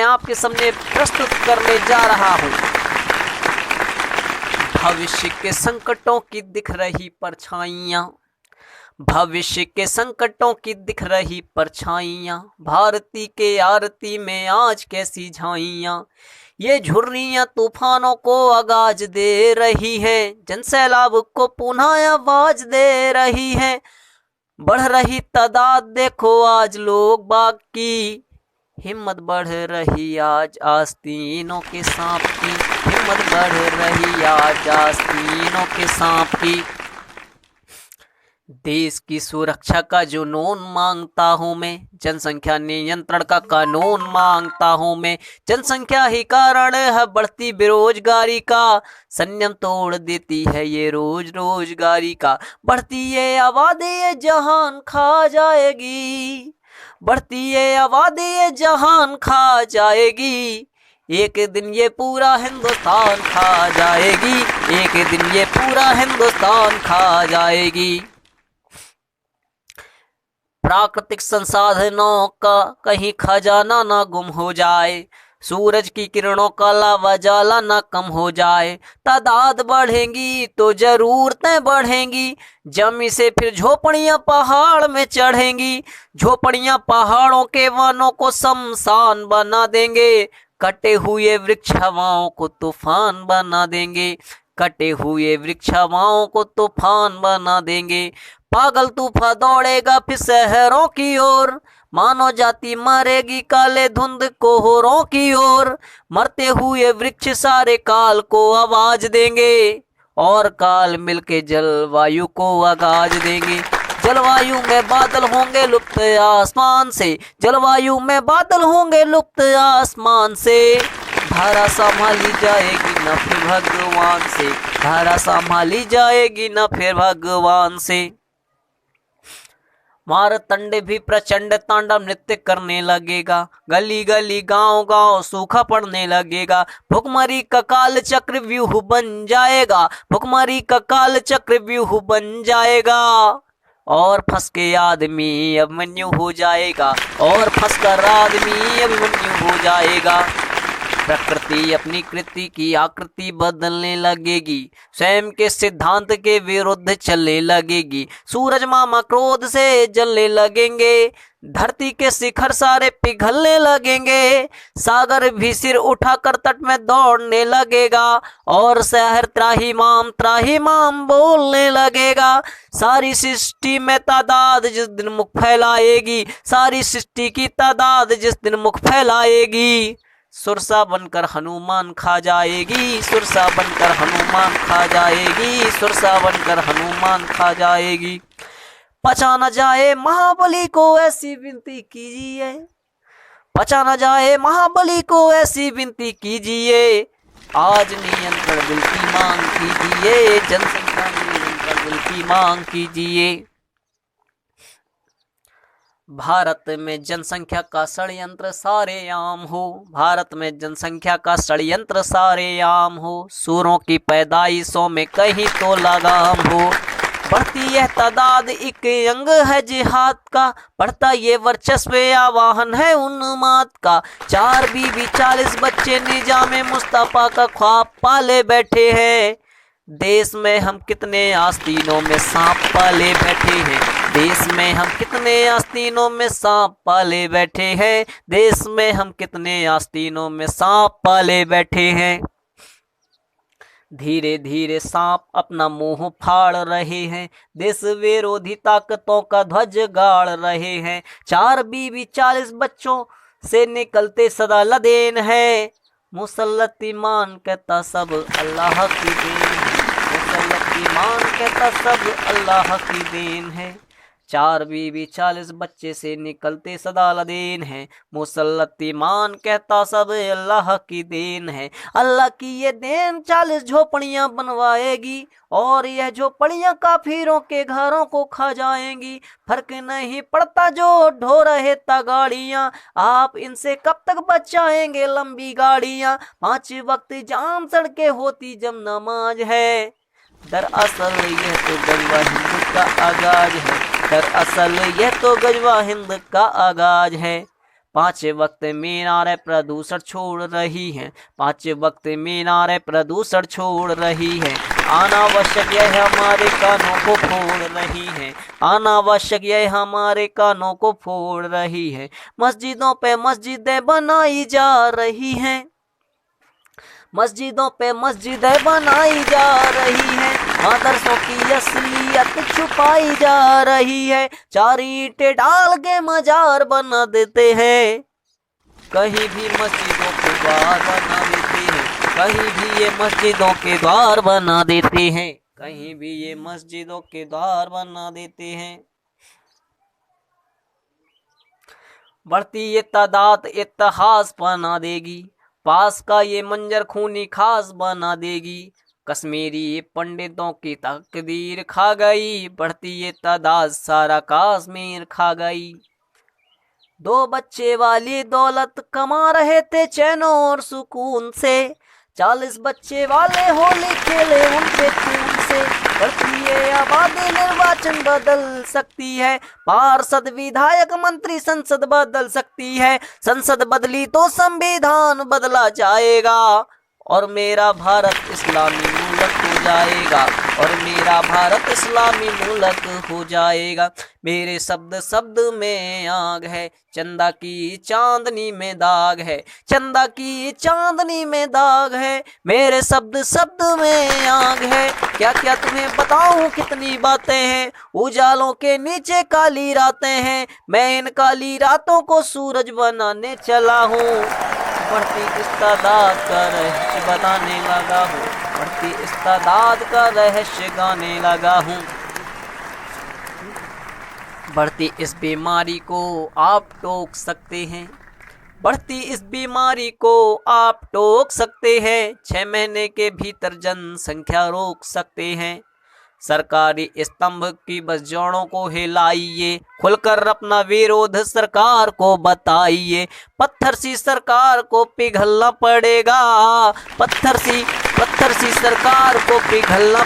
आपके सामने प्रस्तुत करने जा रहा हूँ। भविष्य के संकटों की दिख रही परछाइयाँ, भविष्य के संकटों की दिख रही परछाइयाँ, भारती के आरती में आज कैसी झाइयाँ। ये झुर्रियाँ तूफानों को आगाज दे रही हैं, जनसैलाब को पुनः आवाज दे रही हैं। बढ़ रही तादाद देखो आज लोग बाग की, हिम्मत बढ़ रही आज आस्तीनों के सांप की, हिम्मत बढ़ रही आज आस्तीनों के सांप की। देश की सुरक्षा का जुनून मांगता हूँ मैं, जनसंख्या नियंत्रण का कानून मांगता हूँ मैं। जनसंख्या ही कारण है बढ़ती बेरोजगारी का, संयम तोड़ देती है ये रोजगारी का। बढ़ती ये आबादी ये जहान खा जाएगी, बढ़ती ये आबादी ये जहान खा जाएगी। एक दिन ये पूरा हिंदुस्तान खा जाएगी, एक दिन ये पूरा हिंदुस्तान खा जाएगी। प्राकृतिक संसाधनों का कहीं खजाना ना गुम हो जाए, सूरज की किरणों का लावा जाला ना कम हो जाए। तादाद बढ़ेंगी तो जरूरतें बढ़ेंगी, जमी से फिर झोपड़ियां पहाड़ में चढ़ेंगी। झोपड़ियां पहाड़ों के वनों को शमशान बना देंगे, कटे हुए वृक्ष हवाओं को तूफान बना देंगे, कटे हुए वृक्ष हवाओं को तूफान बना देंगे। पागल तूफान दौड़ेगा फिर शहरों की ओर, मानव जाति मरेगी काले धुंध कोहरों की ओर। मरते हुए वृक्ष सारे काल को आवाज देंगे, और काल मिलके जलवायु को आगाज देंगे। जलवायु में बादल होंगे लुप्त आसमान से, जलवायु में बादल होंगे लुप्त आसमान से। धारा संभाली जाएगी न फिर भगवान से, धारा संभाली जाएगी न फिर भगवान से। मारतंड भी प्रचंड तांडव नृत्य करने लगेगा, गली गली गांव गांव सूखा पड़ने लगेगा। भुखमरी का काल चक्र व्यूह बन जाएगा, भुखमरी का काल चक्र व्यूह बन जाएगा। और फंस के आदमी अभिमन्यु हो जाएगा, और फंस कर आदमी अभिमन्यु हो जाएगा। प्रकृति अपनी कृति की आकृति बदलने लगेगी, स्वयं के सिद्धांत के विरुद्ध चलने लगेगी। सूरज मामा क्रोध से जलने लगेंगे, धरती के शिखर सारे पिघलने लगेंगे। सागर भी सिर उठाकर तट में दौड़ने लगेगा, और शहर त्राहिमाम बोलने लगेगा। सारी सृष्टि में तादाद जिस दिन मुख फैलाएगी, सारी सृष्टि की तादाद जिस दिन मुख फैलाएगी। सुरसा बनकर हनुमान खा जाएगी, सुरसा बनकर हनुमान खा जाएगी, सुरसा बनकर हनुमान खा जाएगी। पचा न जाए महाबली को ऐसी विनती कीजिए, पचा न जाए महाबली को ऐसी विनती कीजिए। आज नियंत्रण बिल की मांग कीजिए, जनसंख्या नियंत्रण बिल की मांग कीजिए। भारत में जनसंख्या का षड्यंत्र सारे आम हो, भारत में जनसंख्या का षड्यंत्र सारे आम हो। सूरों की पैदाइशों में कहीं तो लगाम हो, बढ़ती यह तादाद एक अंग है जिहाद का, बढ़ता ये वर्चस्व आवाहन है उन्माद का। 4 बीवी 40 बच्चे निजामे मुस्तफा का ख्वाब पाले बैठे हैं। देश में हम कितने आस्तीनों में सांप पाले बैठे हैं, देश में हम कितने आस्तीनों में सांप पाले बैठे हैं, देश में हम कितने आस्तीनों में सांप पाले बैठे हैं। धीरे धीरे सांप अपना मुंह फाड़ रहे हैं, देश विरोधी ताकतों का ध्वज गाड़ रहे हैं। 4 बीवी 40 बच्चों से निकलते सदा लदेन है, मुसल्लत ईमान कहता सब अल्लाह की देन है, मुसल्लत ईमान कहता सब अल्लाह की देन है। 4 बीवी 40 बच्चे से निकलते सदा लदेन है, मुसल्लत ईमान कहता सब अल्लाह की देन है। अल्लाह की ये देन 40 झोपड़ियाँ बनवाएगी, और यह झोपड़ियाँ काफिरों के घरों को खा जाएंगी। फर्क नहीं पड़ता जो ढो रहे तगाड़ियाँ, आप इनसे कब तक बचाएंगे लंबी गाड़ियाँ। 5 वक्त जाम सड़के होती जब नमाज है, दरअसल यह तो गजवा हिंद का आगाज है, दरअसल यह तो गजवा हिंद का आगाज है। पांच वक्त मीनारें प्रदूषण छोड़ रही हैं, पांच वक्त मीनारें प्रदूषण छोड़ रही हैं। अनावश्यक यह हमारे कानों को फोड़ रही है, अनावश्यक यह हमारे कानों को फोड़ रही है। मस्जिदों पे मस्जिदें बनाई जा रही हैं, मस्जिदों पे मस्जिदें बनाई जा रही हैं। मदरसों की असलियत छुपाई जा रही है, चार ईंटें डाल के मजार बना देते हैं। कहीं भी मस्जिदों के द्वार बना देते हैं, कहीं भी ये मस्जिदों के द्वार बना देते हैं, कहीं भी ये मस्जिदों के द्वार बना देते हैं। बढ़ती ये तादाद इतिहास बना देगी, पास का ये मंजर खूनी खास बना देगी। कश्मीरी पंडितों की तकदीर खा गई, बढ़ती ये तादाद सारा कश्मीर खा गई। दो बच्चे वाली दौलत कमा रहे थे चैनो और सुकून से, 40 बच्चे वाले होली खेले उनके खून से। बढ़ती ये आबादी निर्वाचन बदल सकती है, पार्षद विधायक मंत्री संसद बदल सकती है। संसद बदली तो संविधान बदला जाएगा, और मेरा भारत इस्लामी मुल्क हो जाएगा, और मेरा भारत इस्लामी मुल्क हो जाएगा। मेरे शब्द शब्द में आग है, चंदा की चांदनी में दाग है, चंदा की चांदनी में दाग है। मेरे शब्द शब्द में आग है, क्या क्या तुम्हें बताऊं कितनी बातें हैं। उजालों के नीचे काली रातें हैं, मैं इन काली रातों को सूरज बनाने चला हूँ। बढ़ती इस तादाद का रहस्य बताने लगा हूँ, बढ़ती इस तादाद का रहस्य गाने लगा हूँ। बढ़ती इस बीमारी को आप टोक सकते हैं, बढ़ती इस बीमारी को आप टोक सकते हैं। 6 महीने के भीतर जनसंख्या रोक सकते हैं। सरकारी स्तंभ की बस जोड़ों को हिलाइए, खुलकर अपना विरोध सरकार को बताइए। पत्थर सी सरकार को पिघलना पड़ेगा, पत्थर सी सरकार को पिघलना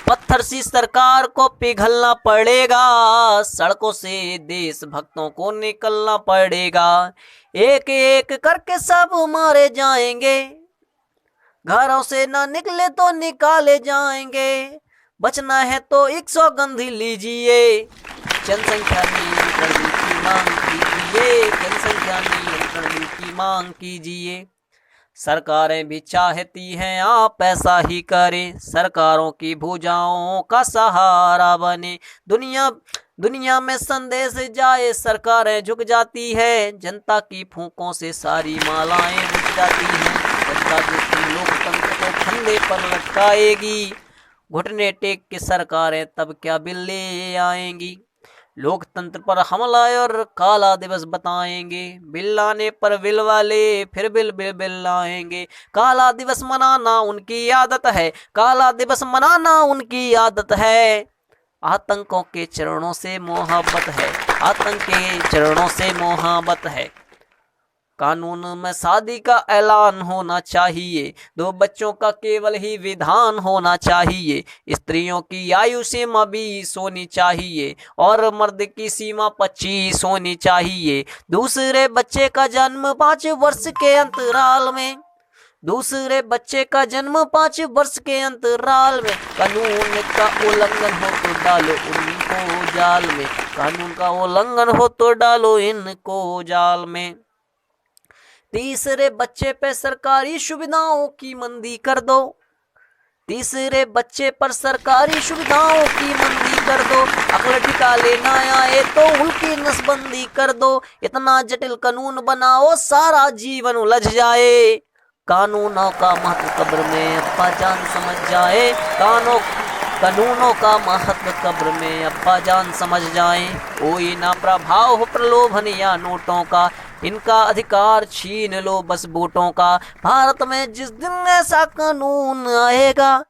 पत्थर सी सरकार को पिघलना पड़ेगा। सड़कों से देशभक्तों को निकलना पड़ेगा, एक एक करके सब मारे जाएंगे। घरों से ना निकले तो निकाले जाएंगे, बचना है तो 100 लीजिए। जनसंख्या नियंत्रण की मांग कीजिए, जनसंख्या नियंत्रण की मांग कीजिए। सरकारें भी चाहती हैं आप ऐसा ही करें, सरकारों की भुजाओं का सहारा बने। दुनिया में संदेश जाए सरकारें झुक जाती है, जनता की फूंकों से सारी मालाएं बुझ जाती हैं। जनता जिसकी लोकतंत्र को फंदे पर लटकाएगी, घुटने टेक के सरकारें तब क्या बिल ले आएंगी। लोकतंत्र पर हमला और काला दिवस बताएंगे, बिल लाने पर बिल वाले फिर बिल लाएंगे। काला दिवस मनाना उनकी आदत है, काला दिवस मनाना उनकी आदत है। आतंकों के चरणों से मोहब्बत है, आतंक के चरणों से मोहब्बत है। कानून में शादी का ऐलान होना चाहिए, 2 बच्चों का केवल ही विधान होना चाहिए। स्त्रियों की आयु सीमा 20 होनी चाहिए और मर्द की सीमा 25 होनी चाहिए। दूसरे बच्चे का जन्म 5 वर्ष के अंतराल में, दूसरे बच्चे का जन्म 5 वर्ष के अंतराल में। कानून का उल्लंघन हो तो डालो इनको जाल में, कानून का उल्लंघन हो तो डालो इनको जाल में। तीसरे बच्चे पे सरकारी सुविधाओं की मंदी कर दो, तीसरे बच्चे पर सरकारी सुविधाओं की मंदी कर दो। अकल टिका लेना आए तो उनकी नसबंदी कर दो। इतना जटिल कानून बनाओ सारा जीवन उलझ जाए। कानूनों का महत्व कब्र में अब्बा जान समझ जाए, कानूनों का महत्व कब्र में अब्बा जान समझ जाए। कोई ना प्रभाव हो प्रलोभन या नोटों का, इनका अधिकार छीन लो बस वोटों का। भारत में जिस दिन ऐसा कानून आएगा,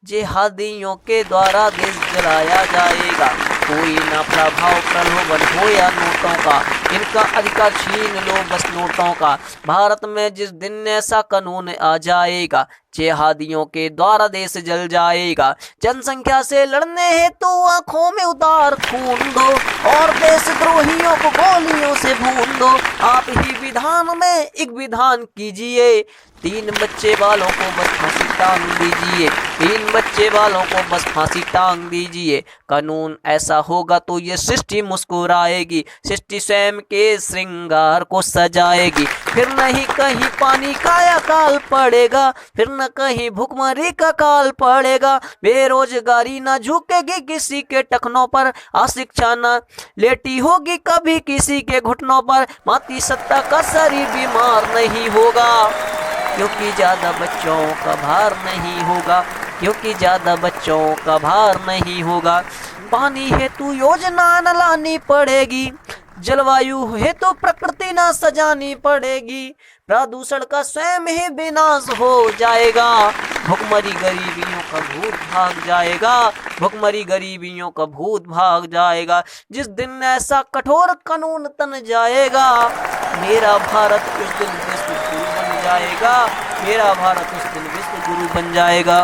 जिहादियों के द्वारा देश जलाया जाएगा। कोई ना प्रभाव प्रलोभन हो या नोटों का, इनका अधिकार छीन लो बस नोटों का। भारत में जिस दिन ऐसा कानून आ जाएगा, जिहादियों के द्वारा देश जल जाएगा। जनसंख्या से लड़ने हेतु आंखों में उतार खून दो और देशद्रोहियों को गोलियों से भून दो। आप ही विधान में एक विधान कीजिए, 3 बच्चे वालों को बस फांसी टांग दीजिए, 3 बच्चे वालों को बस फांसी टांग दीजिए। कानून ऐसा होगा तो ये सृष्टि मुस्कुराएगी, सृष्टि स्वयं के श्रृंगार को सजाएगी। फिर नहीं कहीं पानी का अकाल पड़ेगा, फिर न कहीं भुखमरी का काल पड़ेगा। बेरोजगारी न झुकेगी किसी के टखनों पर, अशिक्षा न लेटी होगी कभी किसी के घुटनों पर। माती सत्ता का शरीर बीमार नहीं होगा, क्योंकि ज्यादा बच्चों का भार नहीं होगा, क्योंकि ज्यादा बच्चों का भार नहीं होगा। पानी हेतु योजना न लानी पड़ेगी, जलवायु हेतु प्रकृति न सजानी पड़ेगी। प्रदूषण का स्वयं ही विनाश हो जाएगा, भुखमरी गरीबियों का भूत भाग जाएगा, भुखमरी गरीबियों का भूत भाग जाएगा। जिस दिन ऐसा कठोर कानून तन जाएगा, मेरा भारत उस दिन विश्व गुरु बन जाएगा, मेरा भारत उस दिन विश्व गुरु बन जाएगा।